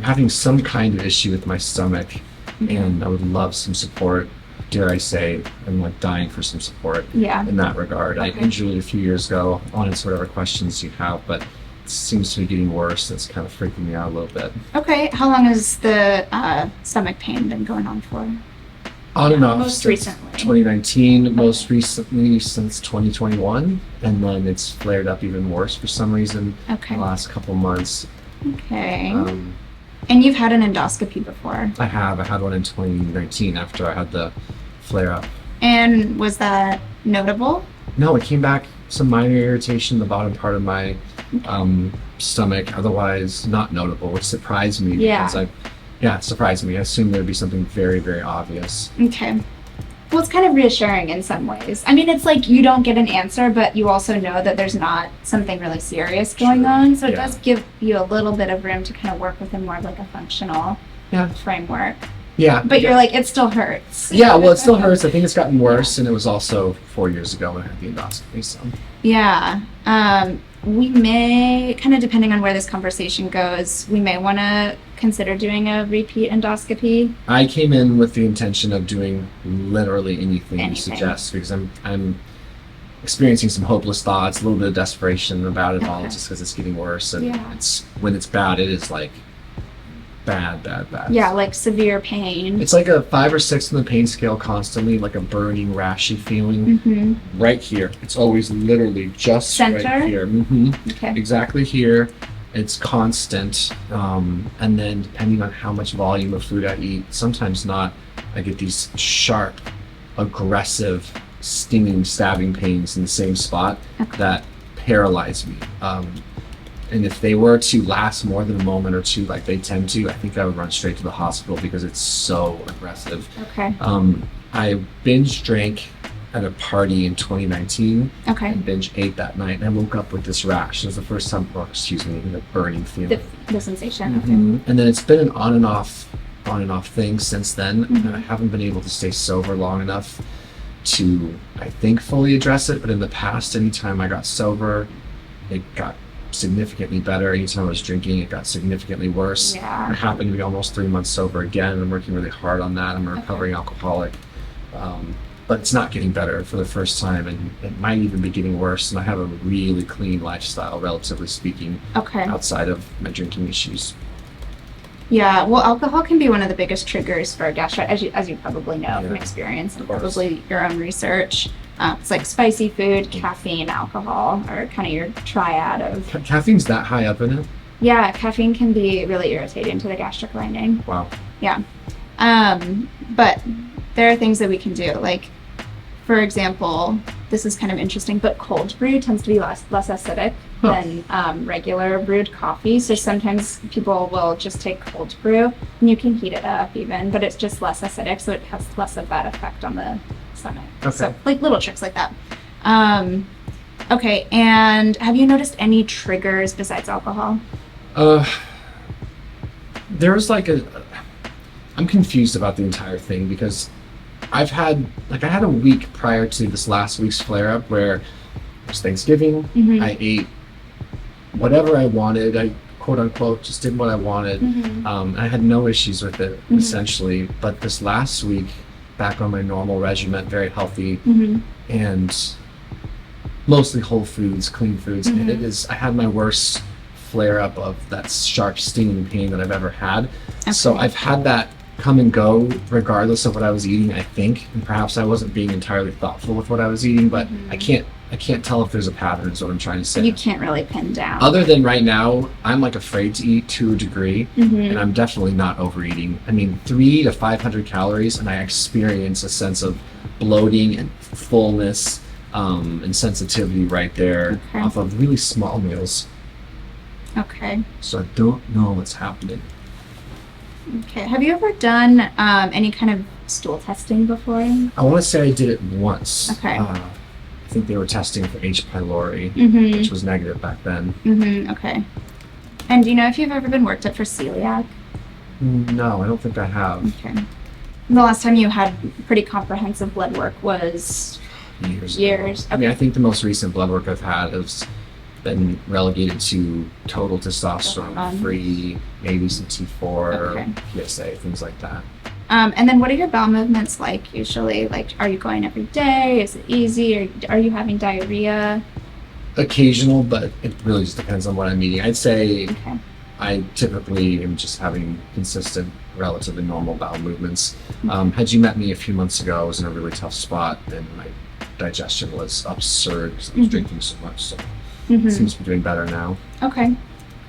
having some kind of issue with my stomach, and I would love some support. Dare I say, I'm like dying for some support in that regard. I injured it a few years ago. I'll answer whatever questions you have, but it seems to be getting worse. It's kind of freaking me out a little bit. Okay. How long has the stomach pain been going on for? On and off most since recently. 2019, most recently since 2021, and then it's flared up even worse for some reason in the last couple months. Okay. And you've had an endoscopy before? I have. I had one in 2019 after I had the flare up. And was that notable? No, it came back some minor irritation in the bottom part of my stomach, otherwise not notable, which surprised me because it surprised me. I assumed there'd be something very, very obvious. Okay. Well, it's kind of reassuring in some ways. I mean, it's like you don't get an answer, but you also know that there's not something really serious going on. So it does give you a little bit of room to kind of work within more of like a functional framework. Yeah. But you're like, it still hurts. Yeah, well, it still hurts. I think it's gotten worse, and it was also 4 years ago when I had the endoscopy. So. Yeah. We may, kind of depending on where this conversation goes, we may want to consider doing a repeat endoscopy. I came in with the intention of doing literally anything you suggest, because I'm experiencing some hopeless thoughts, a little bit of desperation about it all, just because it's getting worse. And it's when it's bad, it is like bad. Yeah, like severe pain. It's like a 5 or 6 on the pain scale constantly, like a burning, rashy feeling right here. It's always literally just center? Right here. Okay. Exactly here. It's constant. And then depending on how much volume of food I eat, sometimes not, I get these sharp, aggressive, stinging, stabbing pains in the same spot that paralyze me. And if they were to last more than a moment or two, like they tend to, I think I would run straight to the hospital because it's so aggressive. Okay. I binge drank at a party in 2019. Okay. And binge ate that night, and I woke up with this rash. It was the first time, the burning feeling. The sensation. And then it's been an on and off thing since then. And I haven't been able to stay sober long enough to, I think, fully address it. But in the past, anytime I got sober, it got significantly better. Anytime I was drinking, it got significantly worse. Yeah. I happen to be almost 3 months sober again. I'm working really hard on that. I'm a recovering alcoholic. But it's not getting better for the first time, and it might even be getting worse. And I have a really clean lifestyle, relatively speaking, outside of my drinking issues. Yeah, well, alcohol can be one of the biggest triggers for gastritis, as you probably know from experience and probably your own research. It's like spicy food, caffeine, alcohol are kind of your triad of... Caffeine's that high up in it? Yeah, caffeine can be really irritating to the gastric lining. Wow. Yeah. But there are things that we can do. Like, for example, this is kind of interesting, but cold brew tends to be less acidic than regular brewed coffee. So sometimes people will just take cold brew, and you can heat it up even, but it's just less acidic, so it has less of that effect on the stomach. So like little tricks like that. Okay, and have you noticed any triggers besides alcohol? There's like I'm confused about the entire thing because I had a week prior to this last week's flare-up where it was Thanksgiving. I ate whatever I wanted. I quote unquote just did what I wanted. I had no issues with it essentially. But this last week, back on my normal regimen, very healthy and mostly whole foods, clean foods. And I had my worst flare-up of that sharp stinging pain that I've ever had. So I've had that come and go regardless of what I was eating, I think, and perhaps I wasn't being entirely thoughtful with what I was eating, but I can't tell if there's a pattern is what I'm trying to say. You can't really pin down. Other than right now, I'm like afraid to eat to a degree, and I'm definitely not overeating. I mean, 300 to 500 calories, and I experience a sense of bloating and fullness and sensitivity right there off of really small meals. Okay. So I don't know what's happening. Okay. Have you ever done any kind of stool testing before? I want to say I did it once. Okay. I think they were testing for H. pylori, which was negative back then. Okay. And do you know if you've ever been worked up for celiac? No, I don't think I have. Okay. And the last time you had pretty comprehensive blood work was years. Okay. I mean, I think the most recent blood work I've had is been relegated to total testosterone free, maybe some T4, PSA, things like that. And then what are your bowel movements like usually? Like, are you going every day? Is it easy? Or are you having diarrhea? Occasional, but it really just depends on what I'm eating. I'd say I typically am just having consistent, relatively normal bowel movements. Had you met me a few months ago, I was in a really tough spot and my digestion was absurd because I was drinking so much. So it seems to be doing better now. Okay,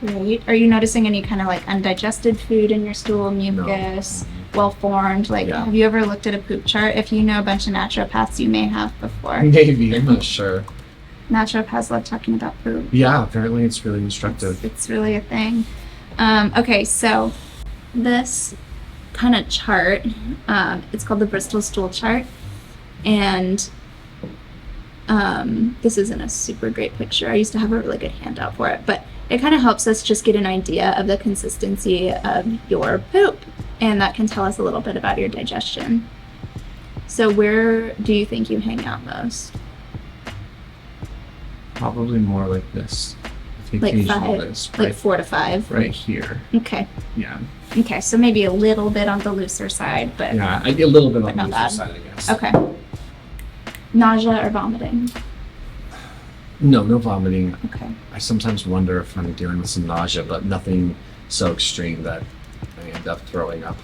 great. Are you noticing any kind of like undigested food in your stool, mucus, well formed? Like, have you ever looked at a poop chart? If you know a bunch of naturopaths, you may have before. Maybe, I'm not sure. Naturopaths love talking about poop. Yeah, apparently it's really instructive. It's really a thing. Okay, so this kind of chart, it's called the Bristol stool chart, and this isn't a super great picture. I used to have a really good handout for it, but it kind of helps us just get an idea of the consistency of your poop, and that can tell us a little bit about your digestion. So where do you think you hang out most? Probably more like this. Like 5, like 4 to 5. Right here. Okay. Yeah. Okay, so maybe a little bit on the looser side, but yeah, I'd be a little bit on the looser bad side, I guess. Okay. Nausea or vomiting? No vomiting. Okay. I sometimes wonder if I'm dealing with some nausea, but nothing so extreme that I end up throwing up.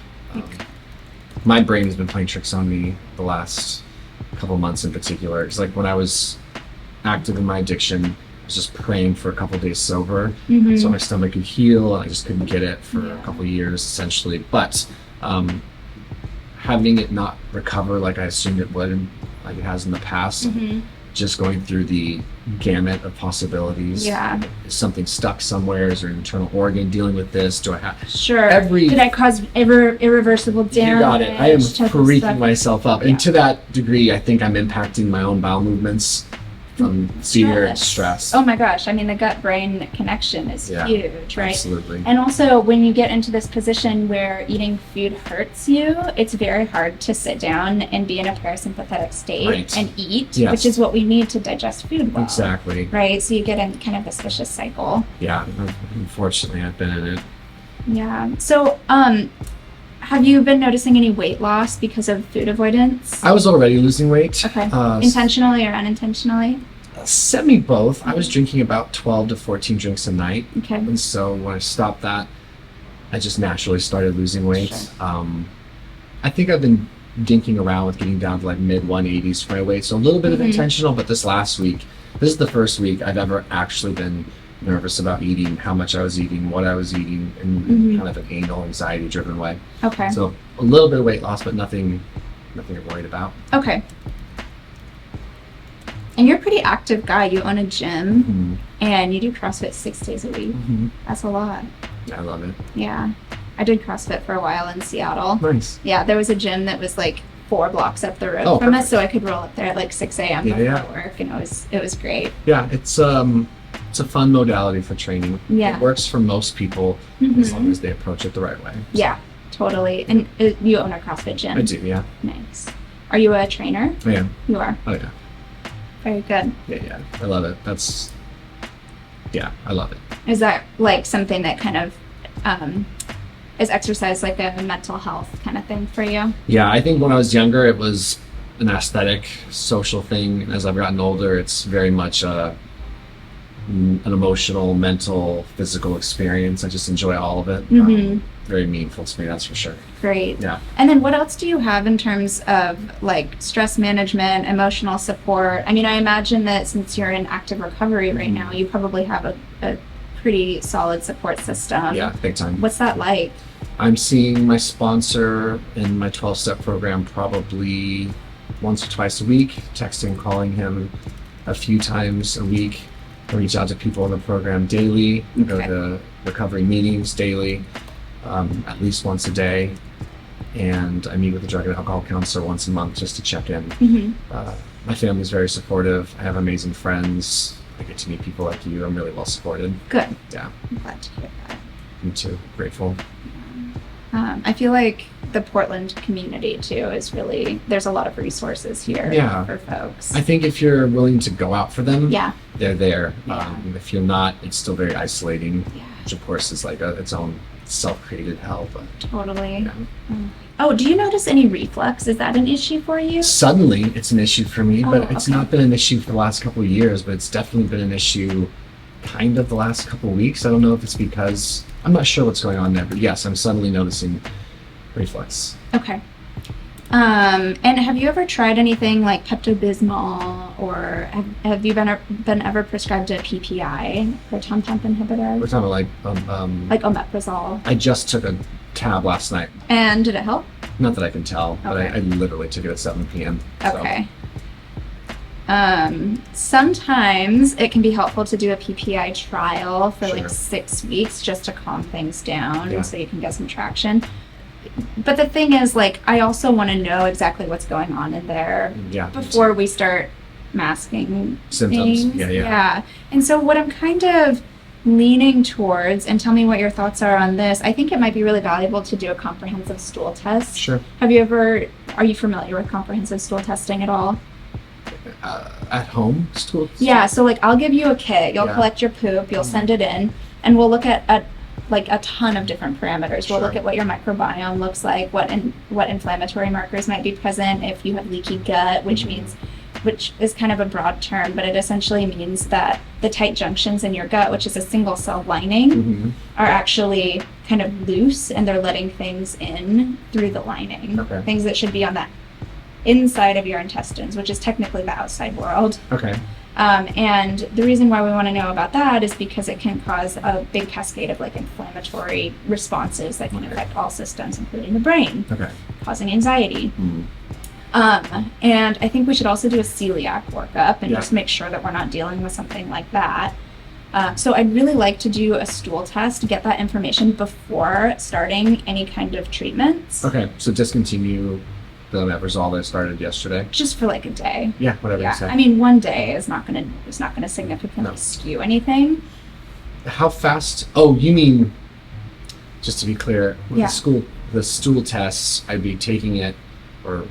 My brain has been playing tricks on me the last couple months in particular. It's like when I was active in my addiction, I was just praying for a couple days sober, so my stomach could heal, and I just couldn't get it for a couple years, essentially. But having it not recover like I assumed it would, and like it has in the past, just going through the gamut of possibilities. Yeah. Is something stuck somewhere? Is there an internal organ dealing with this? Do I have... Sure. Did I cause irreversible damage? You got it. I am freaking myself up. And to that degree, I think I'm impacting my own bowel movements from fear and stress. Oh my gosh. I mean, the gut-brain connection is huge, right? Absolutely. And also, when you get into this position where eating food hurts you, it's very hard to sit down and be in a parasympathetic state and eat, which is what we need to digest food well. Exactly. Right? So you get in kind of this vicious cycle. Yeah. Unfortunately, I've been in it. Yeah. So, have you been noticing any weight loss because of food avoidance? I was already losing weight. Okay. Intentionally or unintentionally? Semi both. I was drinking about 12 to 14 drinks a night. Okay. And so when I stopped that, I just naturally started losing weight. Sure. I think I've been dinking around with getting down to like mid 180s for my weight. So a little bit of intentional, but this last week, this is the first week I've ever actually been nervous about eating, how much I was eating, what I was eating, in kind of an anal, anxiety-driven way. Okay. So a little bit of weight loss, but nothing I'm worried about. Okay. And you're a pretty active guy. You own a gym, and you do CrossFit 6 days a week. That's a lot. I love it. Yeah. I did CrossFit for a while in Seattle. Nice. Yeah, there was a gym that was like 4 blocks up the road from us, so I could roll up there at like 6 a.m. before work, and it was great. Yeah, it's a fun modality for training. Yeah. It works for most people as long as they approach it the right way. So. Yeah, totally. And you own a CrossFit gym? I do, yeah. Nice. Are you a trainer? I am. You are? Oh, yeah. Very good. Yeah. I love it. I love it. Is that like something that kind of is exercise like a mental health kind of thing for you? Yeah, I think when I was younger, it was an aesthetic, social thing. And as I've gotten older, it's very much an emotional, mental, physical experience. I just enjoy all of it. Very meaningful to me, that's for sure. Great. Yeah. And then what else do you have in terms of like stress management, emotional support? I mean, I imagine that since you're in active recovery right now, you probably have a pretty solid support system. Yeah, big time. What's that like? I'm seeing my sponsor in my 12-step program probably once or twice a week, texting, calling him a few times a week. I reach out to people in the program daily, go to recovery meetings daily, at least once a day, and I meet with a drug and alcohol counselor once a month just to check in. My family's very supportive. I have amazing friends. I get to meet people like you. I'm really well supported. Good. Yeah. I'm glad to hear that. Me too. Grateful. I feel like the Portland community too is really, there's a lot of resources here for folks. I think if you're willing to go out for them, they're there. Yeah. If you're not, it's still very isolating, Yeah. which of course is like its own self-created hell. But Totally. Oh, do you notice any reflux? Is that an issue for you? suddenly it's an issue for me, but it's okay. not been an issue for the last couple of years, but it's definitely been an issue kind of the last couple of weeks. I don't know if it's because, I'm not sure what's going on there, but yes, I'm suddenly noticing reflux. Okay. And have you ever tried anything like Pepto-Bismol, or have you been ever prescribed a PPI, proton pump inhibitor? We're talking like Omeprazole. I just took a tab last night. And did it help? Not that I can tell, but Okay. I literally took it at 7 p.m. so. Okay. Sometimes it can be helpful to do a PPI trial for like 6 weeks just to calm things down so you can get some traction. But the thing is, like, I also want to know exactly what's going on in there before we start masking symptoms. things. Yeah. And so what I'm kind of leaning towards, and tell me what your thoughts are on this, I think it might be really valuable to do a comprehensive stool test. Sure. Are you familiar with comprehensive stool testing at all? At home stool? Yeah, so like I'll give you a kit, you'll collect your poop, you'll send it in, and we'll look at like a ton of different parameters. We'll look at what your microbiome looks like, what inflammatory markers might be present, if you have leaky gut, which is kind of a broad term, but it essentially means that the tight junctions in your gut, which is a single cell lining, are actually kind of loose, and they're letting things in through the lining. Okay. Things that should be on that inside of your intestines, which is technically the outside world. Okay. And the reason why we want to know about that is because it can cause a big cascade of like inflammatory responses that can affect all systems, including the brain, causing anxiety. And I think we should also do a celiac workup and just make sure that we're not dealing with something like that. So I'd really like to do a stool test to get that information before starting any kind of treatments. Okay, so discontinue the omeprazole that started yesterday. Just for like a day. Yeah, whatever you say. I mean, one day is not gonna significantly skew anything. How fast? Oh, you mean, just to be clear, with the stool tests, I'd be taking it or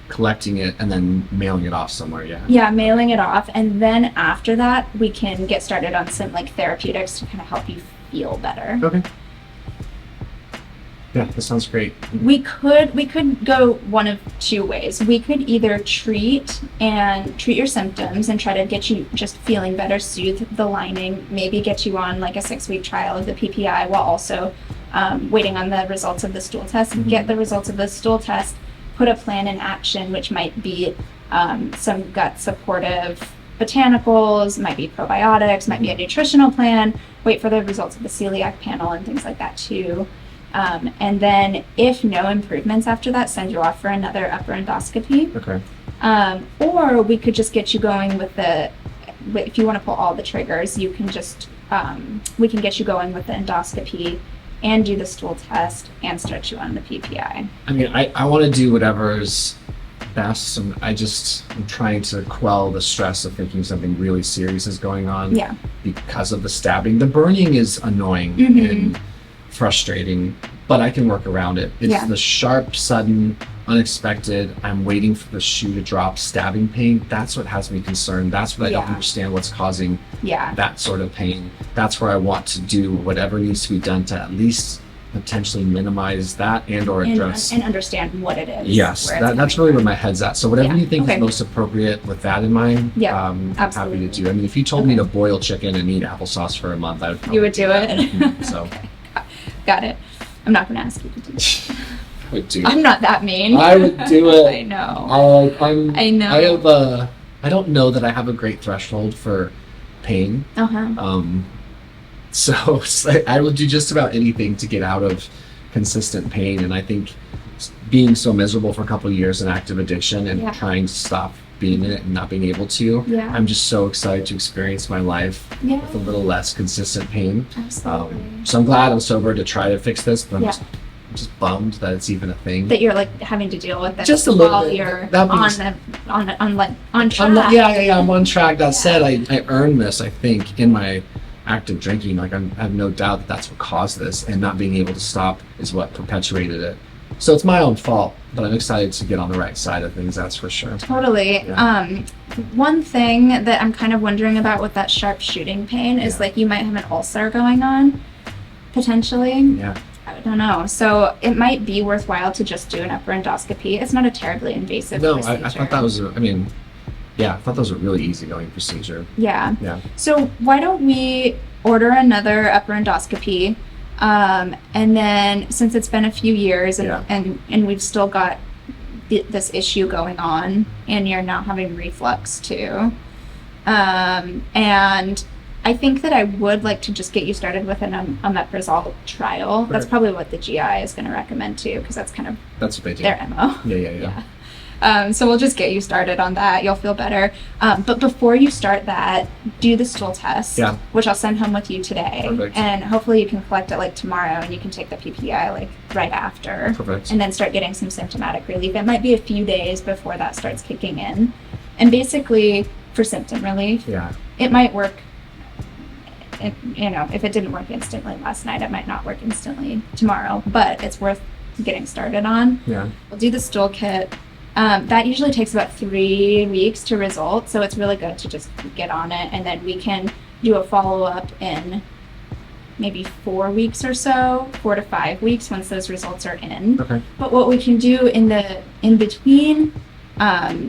collecting it and then mailing it off somewhere. Yeah, mailing it off, and then after that we can get started on some like therapeutics to kind of help you feel better. Okay. Yeah, that sounds great. We could go one of two ways. We could either treat your symptoms and try to get you just feeling better, soothe the lining, maybe get you on like a 6-week trial of the PPI while also waiting on the results of the stool test. Get the results of the stool test, put a plan in action, which might be some gut supportive botanicals, might be probiotics, might be a nutritional plan, wait for the results of the celiac panel and things like that too. And then if no improvements after that, send you off for another upper endoscopy. Okay. Or we could just get you going with if you want to pull all the triggers, you can just, we can get you going with the endoscopy and do the stool test and start you on the PPI. I mean, I want to do whatever's best, and I'm trying to quell the stress of thinking something really serious is going on because of the stabbing. The burning is annoying and frustrating, but I can work around it. It's the sharp, sudden, unexpected, I'm waiting for the shoe to drop stabbing pain. That's what has me concerned. That's what I don't understand what's causing that sort of pain. That's where I want to do whatever needs to be done to at least potentially minimize that or address and understand what it is. Yes, that's really where my head's at. So whatever you think is most appropriate with that in mind, I'm happy to do. I mean, if you told me to boil chicken and eat applesauce for a month, I would probably do it. So Got it. I'm not going to ask you to do it. I would do it. I'm not that mean. I would do it. I know. I know. I don't know that I have a great threshold for pain. So it's like I will do just about anything to get out of consistent pain. And I think being so miserable for a couple of years in active addiction and trying to stop being in it and not being able to, I'm just so excited to experience my life with a little less consistent pain. Absolutely. So I'm glad I'm sober to try to fix this, but I'm just bummed that it's even a thing. That you're like having to deal with it just a little while bit. You're on track. I'm on track. That said, I earned this, I think, in my active drinking. Like I have no doubt that that's what caused this, and not being able to stop is what perpetuated it. So it's my own fault, but I'm excited to get on the right side of things, that's for sure. Totally. Yeah. One thing that I'm kind of wondering about with that sharp shooting pain is like you might have an ulcer going on, potentially. Yeah. I don't know. So it might be worthwhile to just do an upper endoscopy. It's not a terribly invasive procedure. I thought that was, I thought that was a really easygoing procedure. Yeah. Yeah. So why don't we order another upper endoscopy? And then since it's been a few years and we've still got this issue going on and you're now having reflux too. And I think that I would like to just get you started with an omeprazole trial. That's probably what the GI is going to recommend too, because that's what they do. Their MO. Yeah. So we'll just get you started on that. You'll feel better. But before you start that, do the stool test, which I'll send home with you today. Perfect. And hopefully you can collect it like tomorrow and you can take the PPI like right after. Perfect. And then start getting some symptomatic relief. It might be a few days before that starts kicking in. And basically for symptom relief, it might work. If it didn't work instantly last night, it might not work instantly tomorrow, but it's worth getting started on. Yeah. We'll do the stool kit. That usually takes about 3 weeks to result, so it's really good to just get on it, and then we can do a follow-up in maybe 4 weeks or so, 4 to 5 weeks once those results are in. Okay. But what we can do in between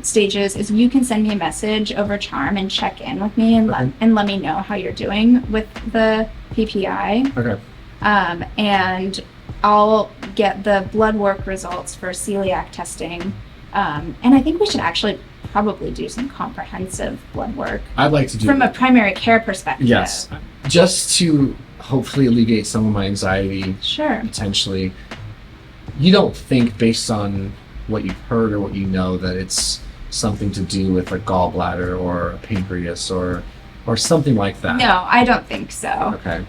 stages is you can send me a message over Charm and check in with me and let me know how you're doing with the PPI. Okay. And I'll get the blood work results for celiac testing. And I think we should actually probably do some comprehensive blood work. I'd like to do from a primary care perspective. Yes. Just to hopefully alleviate some of my anxiety. Sure. Potentially. You don't think, based on what you've heard or what you know, that it's something to do with a gallbladder or a pancreas or something like that? No, I don't think so. Okay.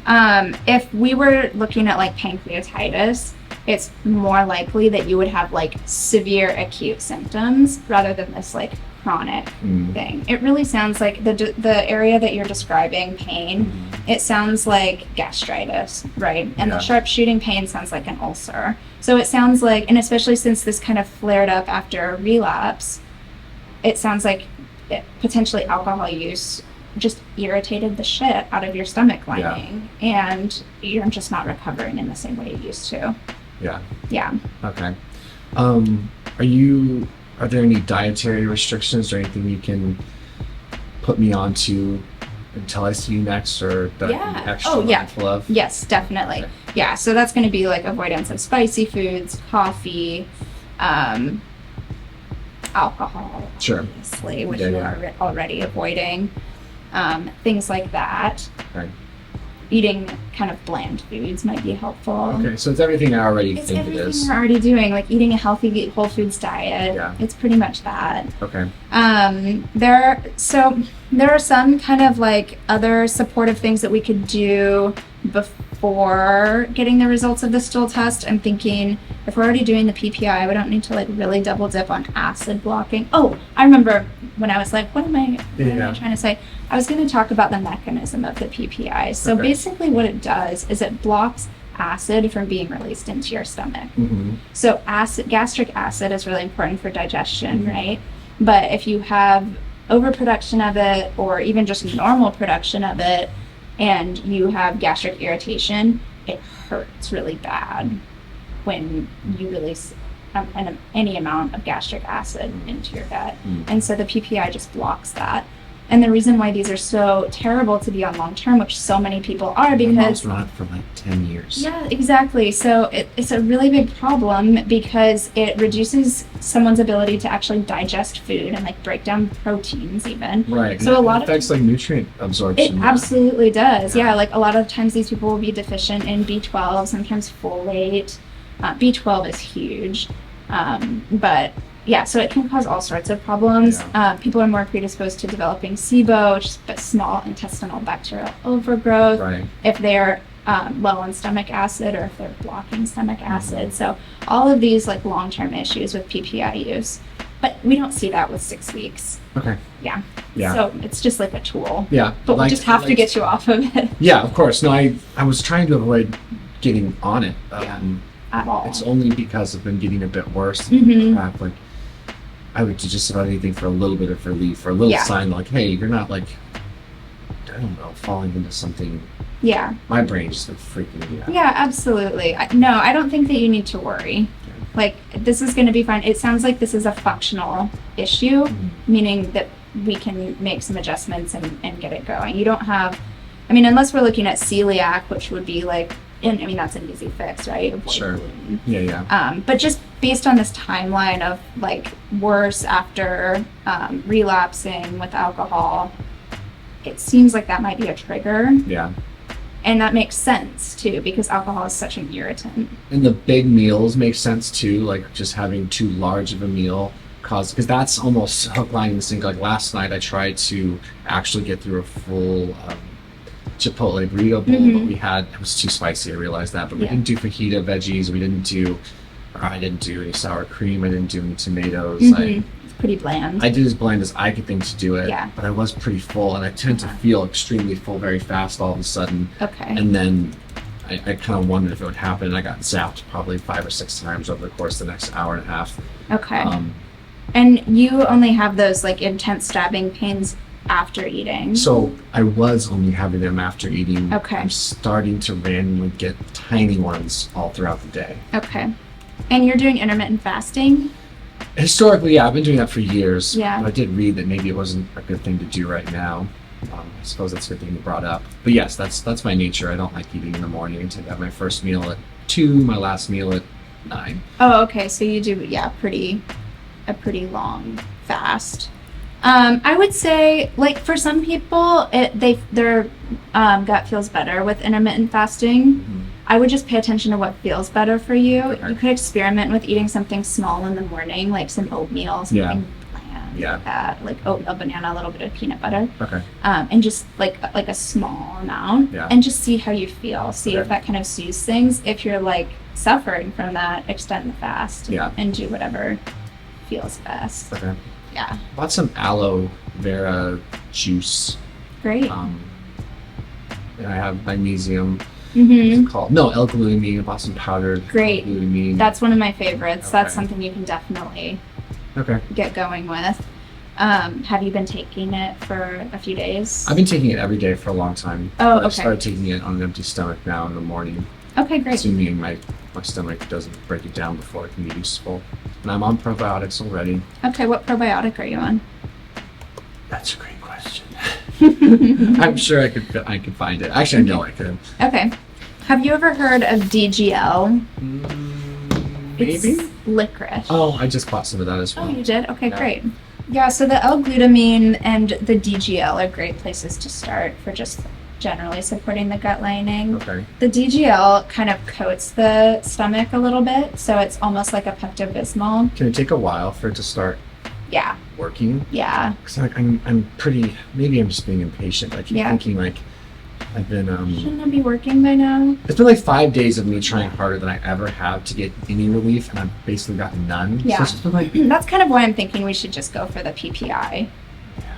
If we were looking at like pancreatitis, it's more likely that you would have like severe acute symptoms rather than this like chronic thing. It really sounds like the area that you're describing, pain, it sounds like gastritis, right? And the sharp shooting pain sounds like an ulcer. So it sounds like, and especially since this kind of flared up after a relapse, it sounds like potentially alcohol use just irritated the shit out of your stomach lining, and you're just not recovering in the same way you used to. Yeah. Okay. Are there any dietary restrictions or anything you can put me onto until I see you next, or that I'm extra mindful of? Yes, definitely. Okay. Yeah, so that's going to be like avoidance of spicy foods, coffee, alcohol, obviously, which you are already avoiding. Things like that. Right. Eating kind of bland foods might be helpful. Okay, so it's everything I already think it is. It's everything we're already doing, like eating a healthy whole foods diet. Yeah. It's pretty much that. Okay. There are some kind of like other supportive things that we could do before getting the results of the stool test. I'm thinking if we're already doing the PPI, we don't need to like really double dip on acid blocking. Oh, I remember when I was like, what am I trying to say? I was going to talk about the mechanism of the PPI. So basically what it does is it blocks acid from being released into your stomach. So gastric acid is really important for digestion, right? But if you have overproduction of it, or even just normal production of it, and you have gastric irritation, it hurts really bad when you release any amount of gastric acid into your gut. And so the PPI just blocks that. And the reason why these are so terrible to be on long term, which so many people are, because my mom's been on it for like 10 years. Yeah, exactly. So it's a really big problem because it reduces someone's ability to actually digest food and like break down proteins even. Right. So it affects like nutrient absorption. It absolutely does. Yeah, like a lot of times these people will be deficient in B12, sometimes folate. B12 is huge. But yeah, so it can cause all sorts of problems. People are more predisposed to developing SIBO, which is small intestinal bacterial overgrowth, if they're low on stomach acid or if they're blocking stomach acid. So all of these like long-term issues with PPI use. But we don't see that with 6 weeks. Okay. Yeah. So it's just like a tool. Yeah. But we just have to get you off of it. Yeah, of course. No, I was trying to avoid getting on it. at all. It's only because I've been getting a bit worse. Mhm. Crap, like I would do just about anything for a little bit of relief, for a little Yeah. sign like, hey, you're not like, I don't know, falling into something. Yeah. My brain's just freaking me out. Yeah, absolutely. No, I don't think that you need to worry. Like, this is going to be fine. It sounds like this is a functional issue, meaning that we can make some adjustments and get it going. You don't have, I mean, unless we're looking at celiac, which would be like, I mean, that's an easy fix, right? Avoid Sure. gluten. Yeah. But just based on this timeline of like worse after relapsing with alcohol, it seems like that might be a trigger. Yeah. And that makes sense too, because alcohol is such an irritant. And the big meals make sense too, like just having too large of a meal because that's almost hook, line, and sinker. Like last night I tried to actually get through a full Chipotle burrito bowl, but it was too spicy, I realized that. But we didn't do fajita veggies, I didn't do any sour cream, I didn't do any tomatoes. It's pretty bland. I did as bland as I could think to do it, Yeah. but I was pretty full, and I tend to feel extremely full very fast all of a sudden. Okay. And then I kind of wondered if it would happen, and I got zapped probably 5 or 6 times over the course of the next hour and a half. Okay. And you only have those like intense stabbing pains after eating. So I was only having them after eating. Okay. I'm starting to randomly get tiny ones all throughout the day. Okay. And you're doing intermittent fasting? Historically, yeah, I've been doing that for years. Yeah. But I did read that maybe it wasn't a good thing to do right now. I suppose that's a good thing you brought up. But yes, that's my nature. I don't like eating in the morning. I tend to have my first meal at 2, my last meal at 9. Oh, okay. So you do, a pretty long fast. I would say, like, for some people, their gut feels better with intermittent fasting. I would just pay attention to what feels better for you. Okay. You could experiment with eating something small in the morning, like some oatmeal, something bland like that, like a banana, a little bit of peanut butter. Okay. And just like a small amount, and just see how you feel. See if that kind of soothes things. If you're like suffering from that, extend the fast and do whatever feels best. Okay. Yeah. Bought some aloe vera juice. Great. And I have magnesium. Mm-hmm. What's it called? No, L-glutamine. I bought some powdered Great. glutamine. That's one of my favorites. Okay. That's something you can definitely get going with. Have you been taking it for a few days? I've been taking it every day for a long time. Oh, I've okay. started taking it on an empty stomach now in the morning. Okay, great. Assuming my stomach doesn't break it down before it can be useful. And I'm on probiotics already. Okay, what probiotic are you on? That's a great question. I'm sure I could find it. Actually, I know I could. Okay. Have you ever heard of DGL? Maybe. It's licorice. Oh, I just bought some of that as well. Oh, you did? Okay, Yeah. great. Yeah, so the L-glutamine and the DGL are great places to start for just generally supporting the gut lining. Okay. The DGL kind of coats the stomach a little bit, so it's almost like a Pepto-Bismol. Can it take a while for it to start Yeah, working? yeah. Because I'm pretty. Maybe I'm just being impatient. I keep thinking like I've been. Shouldn't it be working by now? It's been like 5 days of me trying harder than I ever have to get any relief, and I've basically gotten none. Yeah. So it's just been like. That's kind of why I'm thinking we should just go for the PPI.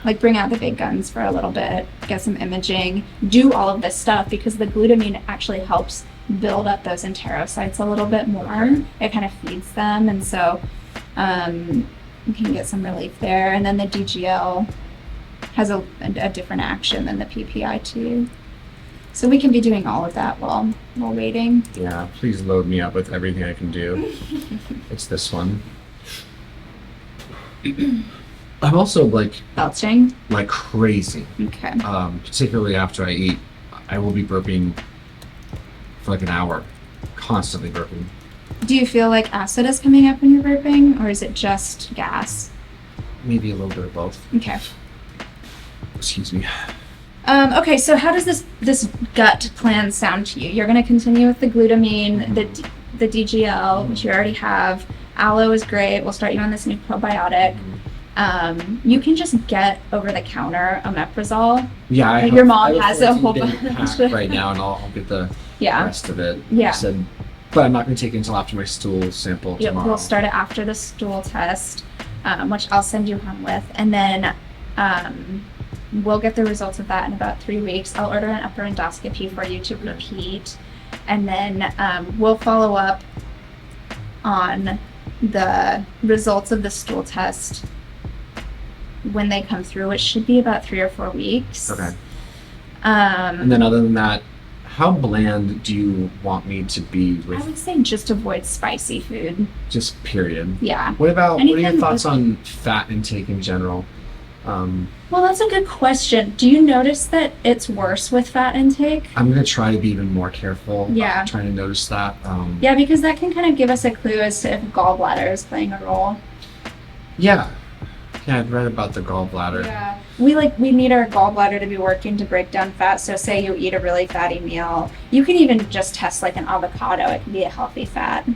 Like bring out the big guns for a little bit, get some imaging, do all of this stuff because the glutamine actually helps build up those enterocytes a little bit more. It kind of feeds them, and so you can get some relief there. And then the DGL has a different action than the PPI too. So we can be doing all of that while waiting. Yeah, please load me up with everything I can do. It's this one. I'm also Belching? like crazy. Okay. Particularly after I eat, I will be burping for like an hour, constantly burping. Do you feel like acid is coming up when you're burping, or is it just gas? Maybe a little bit of both. Okay. Excuse me. Okay, so how does this gut plan sound to you? You're going to continue with the glutamine, the DGL, which you already have. Aloe is great. We'll start you on this new probiotic. You can just get over-the-counter omeprazole. Yeah, Your mom has a whole 14-day bunch pack right now, and I'll get the rest of it. Yeah. I said, but I'm not going to take it until after my stool sample tomorrow. We'll start it after the stool test, which I'll send you home with, and then we'll get the results of that in about 3 weeks. I'll order an upper endoscopy for you to repeat, and then we'll follow up on the results of the stool test when they come through, which should be about 3 or 4 weeks. Okay. And then other than that, how bland do you want me to be I with would say just avoid spicy food. just period? Yeah. What are your Anything thoughts with- on fat intake in general? Well, that's a good question. Do you notice that it's worse with fat intake? I'm going to try to be even more careful. Yeah. Trying to notice that. Yeah, because that can kind of give us a clue as to if gallbladder is playing a role. Yeah. Yeah, I'd read about the gallbladder. Yeah. We need our gallbladder to be working to break down fat. So say you eat a really fatty meal, you can even just test like an avocado. It can be a healthy fat.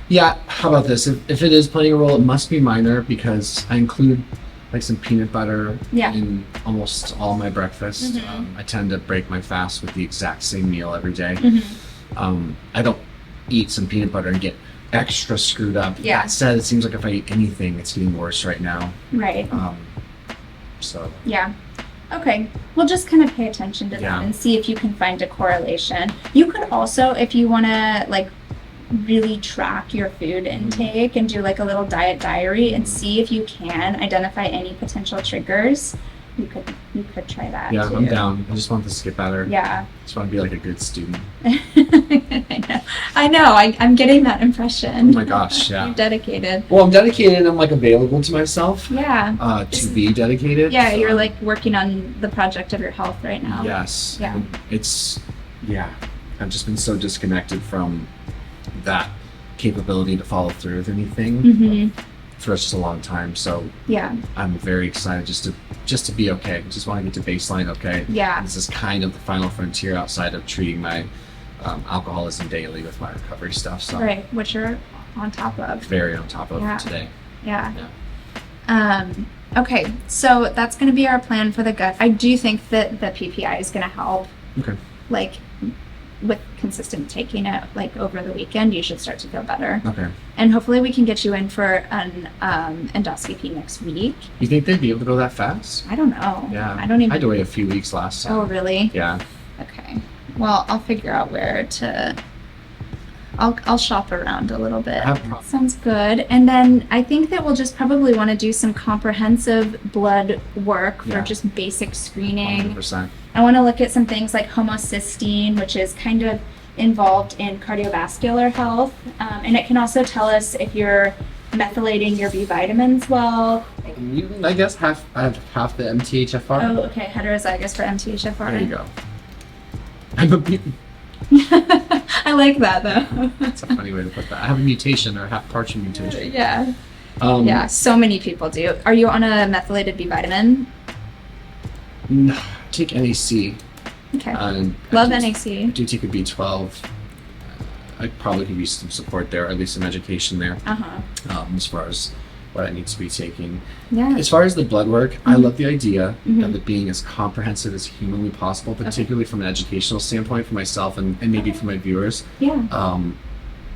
Yeah, how about this? If it is playing a role, it must be minor because I include like some peanut butter Yeah. in almost all my breakfast. Mhm. I tend to break my fast with the exact same meal every day. Mm-hmm. I don't eat some peanut butter and get extra screwed up. Yeah. That said, it seems like if I eat anything, it's getting worse right now. Right. So Yeah. Okay. Well, just kind of pay attention to Yeah. that and see if you can find a correlation. You could also, if you want to like really track your food intake and do like a little diet diary and see if you can identify any potential triggers, you could try that. yeah, too. I'm down. I just want this to get better. Yeah. I just want to be like a good student. I know. I'm getting that impression. Oh my gosh, yeah. You're dedicated. Well, I'm dedicated. I'm like available to myself. Yeah. To be dedicated. Yeah, you're like working on the project of your health right now. Yes. Yeah. And I've just been so disconnected from that capability to follow through with anything Mm-hmm. for just a long time. So Yeah. I'm very excited just to be okay. Just want to get to baseline okay. Yeah. This is kind of the final frontier outside of treating my alcoholism daily with my recovery stuff. So Right. Which you're on top of. very on top of Yeah. today. Yeah. Okay, so that's going to be our plan for the gut. I do think that the PPI is going to help. Okay. Like, with consistent taking it, like over the weekend, you should start to feel better. Okay. And hopefully we can get you in for an endoscopy next week. You think they'd be able to go that fast? I don't know. Yeah. I don't even. I had to wait a few weeks last time. Oh, really? Yeah. Okay. Well, I'll figure out where to. I'll shop around a little bit. Have problem. Sounds good. And then I think that we'll just probably want to do some comprehensive blood work for Yeah. just basic screening. 100%. I want to look at some things like homocysteine, which is kind of involved in cardiovascular health. And it can also tell us if you're methylating your B vitamins well. Mutant, I guess. I have half the MTHFR. Oh, okay. Heterozygous for MTHFR. There you go. I'm a mutant. I like that though. That's a funny way to put that. I have a mutation or half partial mutation. Yeah. Yeah. So many people do. Are you on a methylated B vitamin? No, take NAC. Okay. And Love I NAC. do take a B12. I probably could use some support there, or at least some education there, Uh-huh. as far as what I need to be taking. Yeah. As far as the blood work, I Mhm. love the idea Mhm. of it being as comprehensive as humanly possible, particularly from an educational standpoint for myself and maybe for my viewers. Yeah.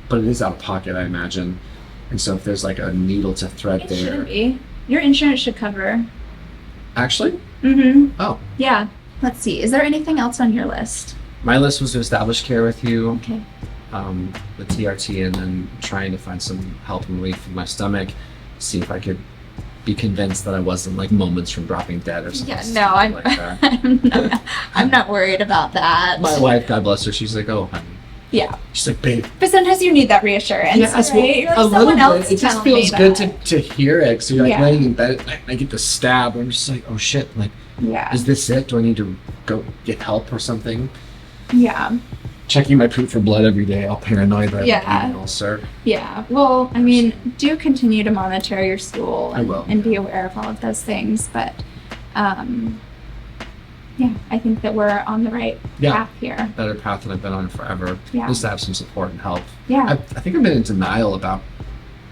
But it is out of pocket, I imagine. And so if there's like a needle to thread It there. shouldn't be. Your insurance should cover. Actually? Mm-hmm. Oh. Yeah. Let's see. Is there anything else on your list? My list was to establish care with you, Okay. the TRT, and then trying to find some help and relief in my stomach. See if I could be convinced that I wasn't like moments from dropping dead or something. Yeah. No, I'm. like that. I'm not worried about that. My wife, God bless her, she's like, "Oh, honey." Yeah. She's like, "Babe." But sometimes you need that reassurance. Yes, well, right? You're like, a little someone else bit. It just telling me feels good that. to hear it. So you're like Yeah. laying in bed, I get the stab. I'm just like, "Oh shit!" Like, Yeah. is this it? Do I need to go get help or something? Yeah. Checking my poop for blood every day, all paranoid that Yeah. I'm eating an ulcer. Yeah. Well, I mean, do continue to monitor your stool I will. and be aware of all of those things. But yeah, I think that we're on the right Yeah. path here. Better path than I've been on forever. Yeah. Just to have some support and help. Yeah. I think I've been in denial about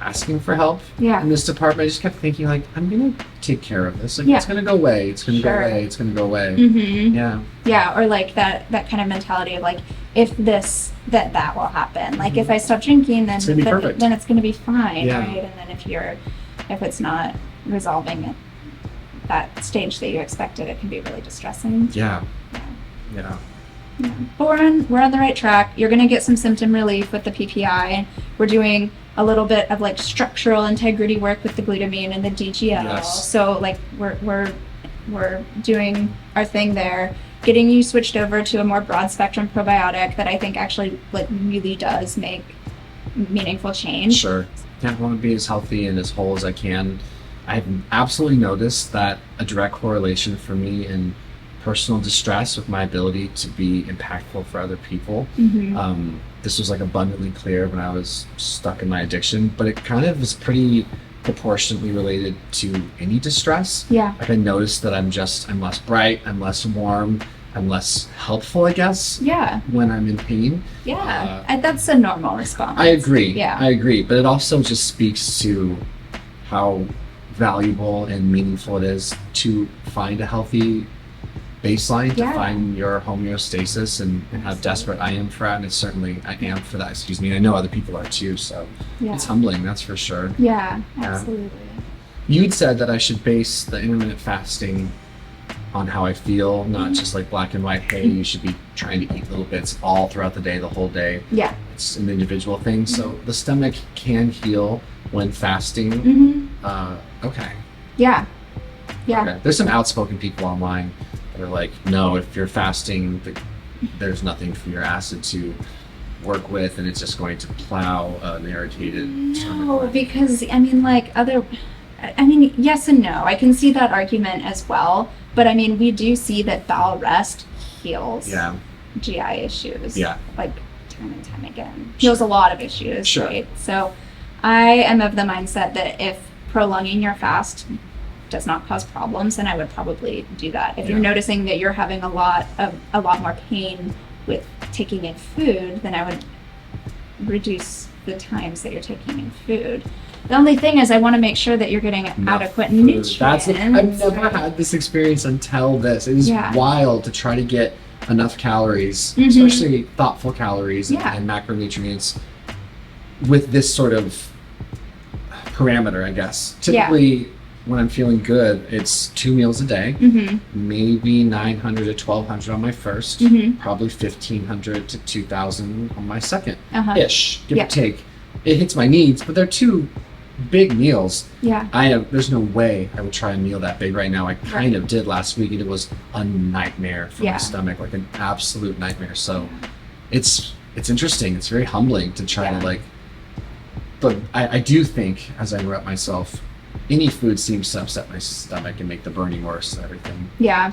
asking for help Yeah. in this department. I just kept thinking like, I'm gonna take care of this. Like, Yeah. it's gonna go away. It's gonna Sure. go away. It's gonna go away. Mm-hmm. Yeah. Yeah. Or like that kind of mentality of like, if this, that will happen. Like if I stop drinking, then It's gonna be perfect. then it's gonna be fine, Yeah. right? And then if it's not resolving at that stage that you expected, it can be really distressing. Yeah. Yeah. Yeah. Yeah. But we're on the right track. You're gonna get some symptom relief with the PPI. We're doing a little bit of like structural integrity work with the glutamine and the DGL. Yes. So like we're doing our thing there, getting you switched over to a more broad spectrum probiotic that I think actually like really does make meaningful change. Sure. I want to be as healthy and as whole as I can. I've absolutely noticed that a direct correlation for me in personal distress with my ability to be impactful for other people. This was like abundantly clear when I was stuck in my addiction, but it kind of is pretty proportionately related to any distress. Yeah. Like I noticed that I'm less bright, I'm less warm, I'm less helpful, I guess. Yeah. When I'm in pain. Yeah. That's a normal response. I agree. Yeah. I agree. But it also just speaks to how valuable and meaningful it is to find a healthy baseline, to find your homeostasis, and how desperate I am for that. And it's certainly, I am for that, excuse me. I know other people are too. So it's humbling, that's for sure. Yeah, absolutely. You'd said that I should base the intermittent fasting on how I feel, not just like black and white, hey, you should be trying to eat little bits all throughout the day, the whole day. Yeah. It's an individual thing. So the stomach can heal when fasting. Okay. Yeah. Yeah. Okay. There's some outspoken people online that are like, no, if you're fasting, there's nothing for your acid to work with, and it's just going to plow an irritated stomach. No, because I mean, yes and no. I can see that argument as well, but I mean, we do see that bowel rest heals GI issues. Yeah. Like time and time again. Heals a lot of issues, Sure. right? So I am of the mindset that if prolonging your fast does not cause problems, then I would probably do that. If you're noticing that you're having a lot more pain with taking in food, then I would reduce the times that you're taking in food. The only thing is I want to make sure that you're getting adequate nutrients. I've never had this experience until this. It is wild to try to get enough calories, especially thoughtful calories and macronutrients with this sort of parameter, I guess. Typically, when I'm feeling good, it's 2 meals a day, maybe 900 to 1200 on my first, probably 1500 to 2000 on my second, ish, give or take. It hits my needs, but they're 2 big meals. There's no way I would try a meal that big right now. I kind of did last week, and it was a nightmare for my stomach, like an absolute nightmare. So it's interesting. It's very humbling to try to but I do think, as I interrupt myself, any food seems to upset my stomach and make the burning worse and everything. Yeah.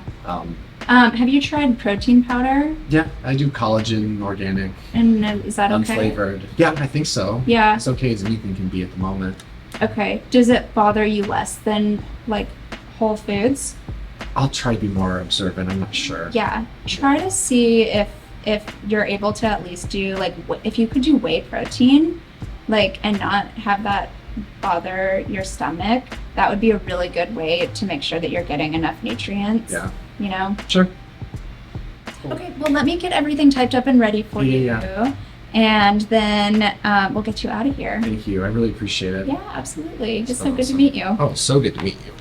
Have you tried protein powder? Yeah, I do collagen, organic. And is that okay? Unflavored. Yeah, I think so. Yeah. It's okay as anything can be at the moment. Okay. Does it bother you less than like whole foods? I'll try to be more observant. I'm not sure. Yeah. Try to see if you're able to at least do if you could do whey protein, and not have that bother your stomach. That would be a really good way to make sure that you're getting enough nutrients. Yeah. You know? Sure. Cool. Okay, well, let me get everything typed up and ready for you. And then we'll get you out of here. Thank you. I really appreciate it. Yeah, absolutely. Just so good to meet you. Oh, so good to meet you.